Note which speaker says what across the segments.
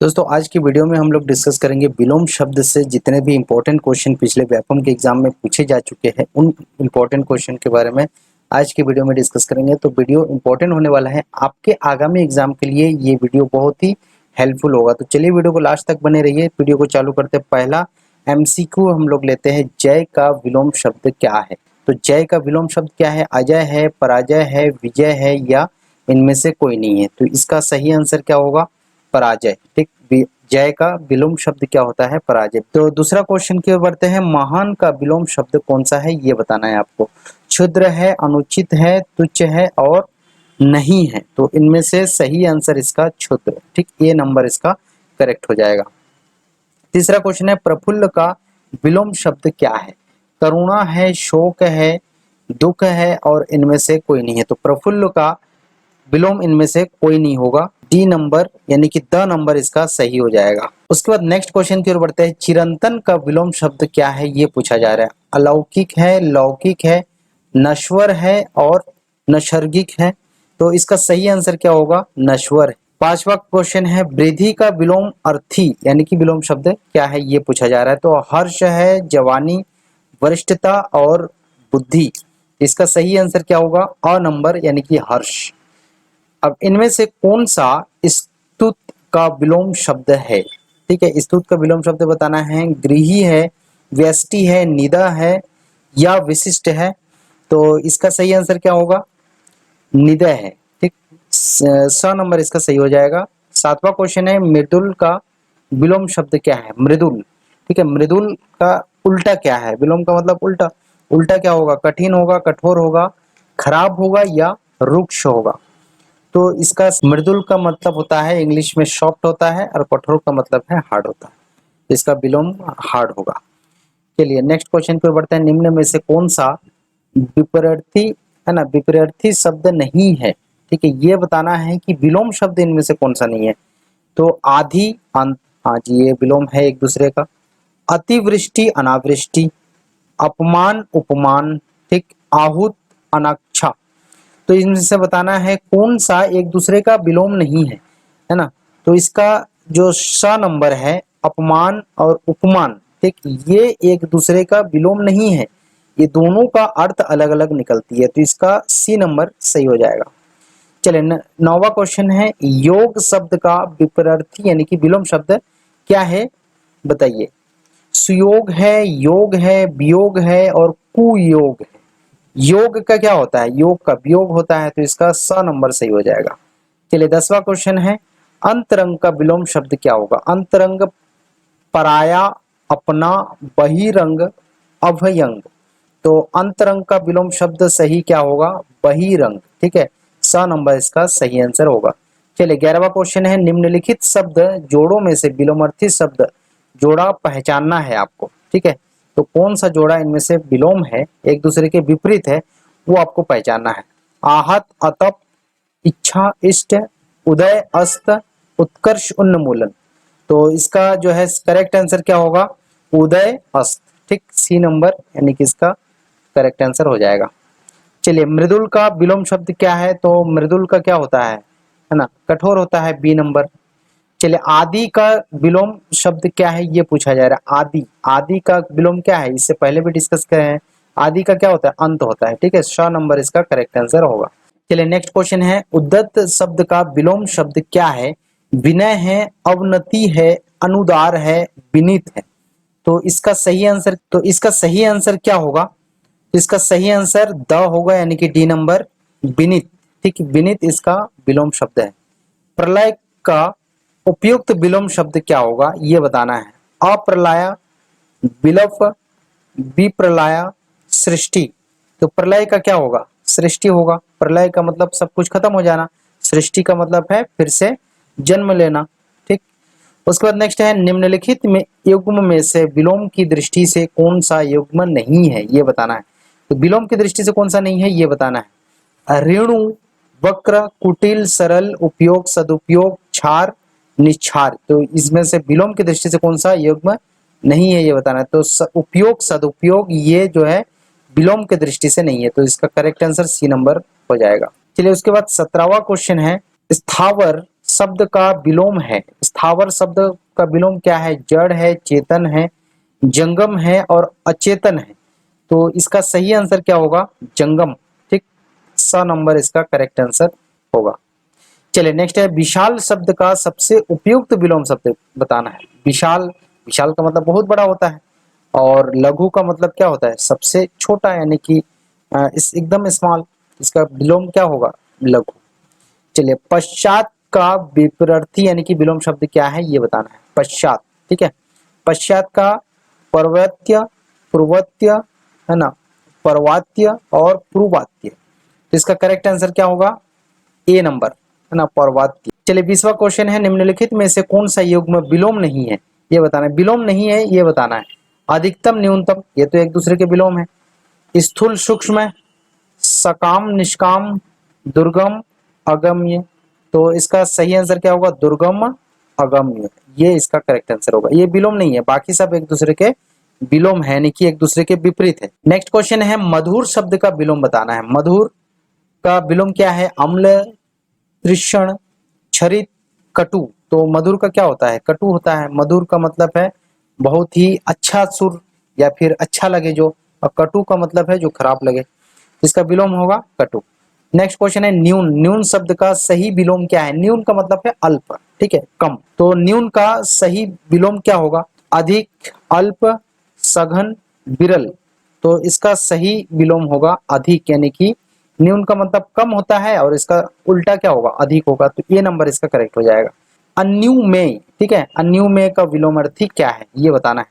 Speaker 1: दोस्तों आज की वीडियो में हम लोग डिस्कस करेंगे विलोम शब्द से जितने भी इंपॉर्टेंट क्वेश्चन पिछले व्यापम के एग्जाम में पूछे जा चुके हैं उन इंपॉर्टेंट क्वेश्चन के बारे में आज की वीडियो में डिस्कस करेंगे। तो वीडियो इंपॉर्टेंट होने वाला है आपके आगामी एग्जाम के लिए, ये वीडियो बहुत ही हेल्पफुल होगा। तो चलिए वीडियो को लास्ट तक बने रहिए। वीडियो को चालू करते हैं। पहला एमसीक्यू हम लोग लेते हैं, जय का विलोम शब्द क्या है। तो जय का विलोम शब्द क्या है? अजय है, पराजय है, विजय है या इनमें से कोई नहीं है। तो इसका सही आंसर क्या होगा? पराजय। ठीक, जय का विलोम शब्द क्या होता है? पराजय। तो दूसरा क्वेश्चन की ओर बढ़ते हैं। महान का विलोम शब्द कौन सा है, ये बताना है आपको। क्षुद्र है, अनुचित है, तुच्छ है और नहीं है। तो इनमें से सही आंसर इसका क्षुद्र। ठीक, ये नंबर इसका करेक्ट हो जाएगा। तीसरा क्वेश्चन है, प्रफुल्ल का विलोम शब्द क्या है? करुणा है, शोक है, दुख है और इनमें से कोई नहीं है। तो प्रफुल्ल का विलोम इनमें से कोई नहीं होगा। डी नंबर यानी कि द नंबर इसका सही हो जाएगा। उसके बाद नेक्स्ट क्वेश्चन की ओर बढ़ते हैं। चिरंतन का विलोम शब्द क्या है, ये पूछा जा रहा है। अलौकिक है, लौकिक है, नश्वर है और नैसर्गिक है। तो इसका सही आंसर क्या होगा? नश्वर है। पांचवा क्वेश्चन है, वृद्धि का विलोम अर्थी यानी कि विलोम शब्द क्या है, ये पूछा जा रहा है। तो हर्ष है, जवानी, वरिष्ठता और बुद्धि। इसका सही आंसर क्या होगा? अ नंबर यानी कि हर्ष। अब इनमें से कौन सा स्तुत का विलोम शब्द है? ठीक है, स्तुत का विलोम शब्द बताना है। गृही है, व्यष्टि है, निदा है या विशिष्ट है। तो इसका सही आंसर क्या होगा? निदय है। ठीक, स नंबर इसका सही हो जाएगा। सातवां क्वेश्चन है, मृदुल का विलोम शब्द क्या है? मृदुल। ठीक है, मृदुल का उल्टा क्या है? विलोम का मतलब उल्टा। उल्टा क्या होगा? कठिन होगा, कठोर होगा, खराब होगा या रुक्ष होगा। तो इसका मृदुल का मतलब होता है इंग्लिश में सॉफ्ट होता है और कठोर का मतलब है हार्ड होता है। तो इसका विलोम हार्ड होगा। चलिए नेक्स्ट क्वेश्चन पे बढ़ते हैं। निम्न में से कौन सा विपरीर्थी है ना, विपरीर्थी शब्द नहीं है? ठीक है, ये बताना है कि विलोम शब्द इनमें से कौन सा नहीं है। तो आधी, अंत, हाँ जी ये विलोम है एक दूसरे का। अतिवृष्टि, अनावृष्टि, अपमान, उपमान, ठीक, आहूत, अनाक्षा। तो इनमें से बताना है कौन सा एक दूसरे का विलोम नहीं है ना। तो इसका जो स नंबर है, अपमान और उपमान, ठीक, ये एक दूसरे का विलोम नहीं है। ये दोनों का अर्थ अलग अलग निकलती है। तो इसका सी नंबर सही हो जाएगा। चलिए नौवां क्वेश्चन है, योग शब्द का विपरीत यानी कि विलोम शब्द क्या है, बताइए। सुयोग है, योग है, वियोग है और कुयोग है। योग का क्या होता है? योग का वियोग होता है। तो इसका स नंबर सही हो जाएगा। चलिए 10वां क्वेश्चन है, अंतरंग का विलोम शब्द क्या होगा? अंतरंग, पराया, अपना, बहिरंग, अभयंग। तो अंतरंग का विलोम शब्द सही क्या होगा? बहिरंग। ठीक है, स नंबर इसका सही आंसर होगा। चलिए 11वां क्वेश्चन है, निम्नलिखित शब्द जोड़ों में से विलोमार्थी शब्द जोड़ा पहचानना है आपको। ठीक है, तो कौन सा जोड़ा इनमें से विलोम है, एक दूसरे के विपरीत है, वो आपको पहचानना है। आहत, अतप, इच्छा, इष्ट, उदय, अस्त, उत्कर्ष, उन्मूलन। तो इसका जो है करेक्ट आंसर क्या होगा? उदय, अस्त। ठीक, सी नंबर यानी कि इसका करेक्ट आंसर हो जाएगा। चलिए मृदुल का विलोम शब्द क्या है? तो मृदुल का क्या होता है ना, कठोर होता है, बी नंबर। चलिए आदि का विलोम शब्द क्या है, ये पूछा जा रहा है। आदि, आदि का विलोम क्या है, इससे पहले भी डिस्कस करे हैं। आदि का क्या होता है? अंत होता है। ठीक है, श नंबर इसका करेक्ट आंसर होगा। चलिए नेक्स्ट क्वेश्चन है, उद्दत शब्द का विलोम शब्द क्या है? विनय है, अवनति है, अनुदार है, विनीत है। तो इसका सही आंसर क्या होगा? इसका सही आंसर द होगा यानी कि डी नंबर, विनीत। ठीक, विनीत इसका विलोम शब्द है। प्रलय का उपयुक्त विलोम शब्द क्या होगा, ये बताना है। अप्रलय, विलप, विप्रलय, सृष्टि। तो प्रलय का क्या होगा? सृष्टि होगा। प्रलय का मतलब सब कुछ खत्म हो जाना, सृष्टि का मतलब है फिर से जन्म लेना। ठीक, उसके बाद नेक्स्ट है, निम्नलिखित में युग्म में से विलोम की दृष्टि से कौन सा युग्म नहीं है, ये बताना है। तो विलोम की दृष्टि से कौन सा नहीं है, ये बताना है। ऋणु, वक्र, कुटिल, सरल, उपयोग, सदुपयोग, क्षार, निक्षार। तो इसमें से विलोम की दृष्टि से कौन सा युग्म नहीं है, ये बताना है। तो उपयोग, सदुपयोग ये जो है विलोम की दृष्टि से नहीं है। तो इसका करेक्ट आंसर सी नंबर हो जाएगा। चलिए उसके बाद 17वां क्वेश्चन है, स्थावर शब्द का विलोम है। स्थावर शब्द का विलोम क्या है? जड़ है, चेतन है, जंगम है और अचेतन है। तो इसका सही आंसर क्या होगा? जंगम। ठीक, 100 नंबर इसका करेक्ट आंसर होगा। चलिए नेक्स्ट है, विशाल शब्द का सबसे उपयुक्त विलोम शब्द बताना है। विशाल, विशाल का मतलब बहुत बड़ा होता है, और लघु का मतलब क्या होता है? सबसे छोटा, यानी कि इस एकदम स्मॉल। इसका विलोम क्या होगा? लघु। चलिए, पश्चात का विपरीत यानी कि विलोम शब्द क्या है ये बताना है। पश्चात, ठीक है। पश्चात का पर्वत्य, पूर्वत्य, है ना, पर्वात्य और पूर्वात्य। तो इसका करेक्ट आंसर क्या होगा? ए नंबर, है ना, पर्वात्य। चलिए 20वां क्वेश्चन है, निम्नलिखित में से कौन सा योग में विलोम नहीं है ये बताना है। विलोम नहीं है ये बताना है। अधिकतम, न्यूनतम, ये तो एक दूसरे के विलोम है। स्थूल सूक्ष्म, सकाम निष्काम, दुर्गम अगम्य। तो इसका सही आंसर क्या होगा? दुर्गम अगम्य, ये इसका करेक्ट आंसर होगा। ये विलोम नहीं है, बाकी सब एक दूसरे के विलोम है, यानी कि एक दूसरे के विपरीत है। नेक्स्ट क्वेश्चन है, मधुर शब्द का विलोम बताना है। मधुर का विलोम क्या है? अम्ल, तृष्ण, क्षरित, कटु। तो मधुर का क्या होता है? कटु होता है। मधुर का मतलब है बहुत ही अच्छा सुर या फिर अच्छा लगे जो, और कटु का मतलब है जो खराब लगे। इसका विलोम होगा कटु। नेक्स्ट क्वेश्चन है, न्यून। न्यून शब्द का सही विलोम क्या है? न्यून का मतलब है अल्प, ठीक है, कम। तो न्यून का सही विलोम क्या होगा? अधिक, अल्प, सघन, विरल। तो इसका सही विलोम होगा अधिक, यानी कि न्यून का मतलब कम होता है और इसका उल्टा क्या होगा? अधिक होगा। तो ये नंबर इसका करेक्ट हो जाएगा। अन्युमेय, ठीक है, अन्युमेय का विलोमार्थी क्या है ये बताना है।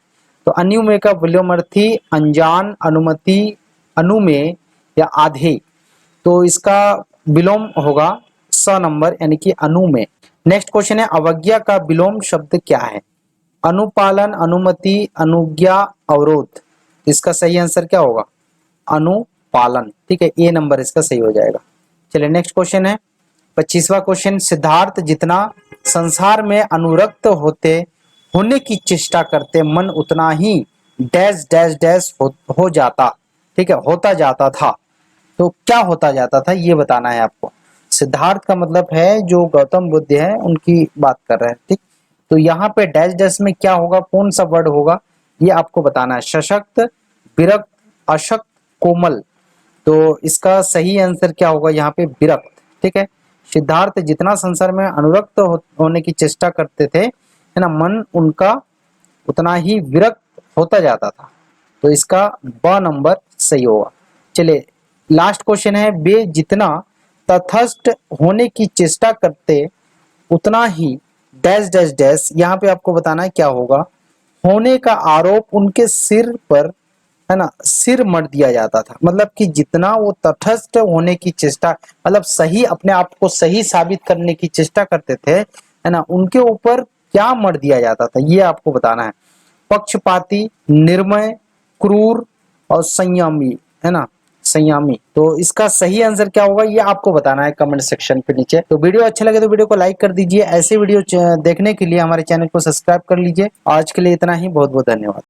Speaker 1: तो अन्युमेय का विलोमार्थी अनजान, अनुमति, अनुमेय या आधे। तो इसका विलोम होगा 100 नंबर, यानी कि अनुमेय। नेक्स्ट क्वेश्चन है, अवज्ञा का विलोम शब्द क्या है? अनुपालन, अनुमति, अनुज्ञा, अवरोध। इसका सही आंसर क्या होगा? अनुपालन, ठीक है, ए नंबर इसका सही हो जाएगा। चलिए नेक्स्ट क्वेश्चन है, 25वां क्वेश्चन, सिद्धार्थ जितना संसार में अनुरक्त होने की चेष्टा करते मन उतना ही डैश डैश डैश हो जाता, ठीक है, होता जाता था। तो क्या होता जाता था ये बताना है आपको। सिद्धार्थ का मतलब है जो गौतम बुद्ध है उनकी बात कर रहे हैं, ठीक। तो यहाँ पे डैश डैश में क्या होगा, कौन सा वर्ड होगा ये आपको बताना है। सशक्त, विरक्त, अशक्त, कोमल। तो इसका सही आंसर क्या होगा यहाँ पे? विरक्त, ठीक है। सिद्धार्थ जितना संसार में अनुरक्त होने की चेष्टा करते थे, है ना, मन उनका उतना ही विरक्त होता जाता था। तो इसका ब नंबर सही होगा। चलिए लास्ट क्वेश्चन है, वे जितना तटस्थ होने की चेष्टा करते उतना ही डैश डैश डैश। यहाँ पे आपको बताना है क्या होगा। होने का आरोप उनके सिर पर, है ना, सिर मर दिया जाता था। मतलब कि जितना वो तटस्थ होने की चेष्टा, मतलब सही, अपने आप को सही साबित करने की चेष्टा करते थे, है ना, उनके ऊपर क्या मर दिया जाता था ये आपको बताना है। पक्षपाती, निर्मय, क्रूर और संयमी, है ना, संयमी। तो इसका सही आंसर क्या होगा ये आपको बताना है कमेंट सेक्शन पे नीचे। तो वीडियो अच्छा लगे तो वीडियो को लाइक कर दीजिए। ऐसे वीडियो देखने के लिए हमारे चैनल को सब्सक्राइब कर लीजिए। आज के लिए इतना ही, बहुत बहुत धन्यवाद।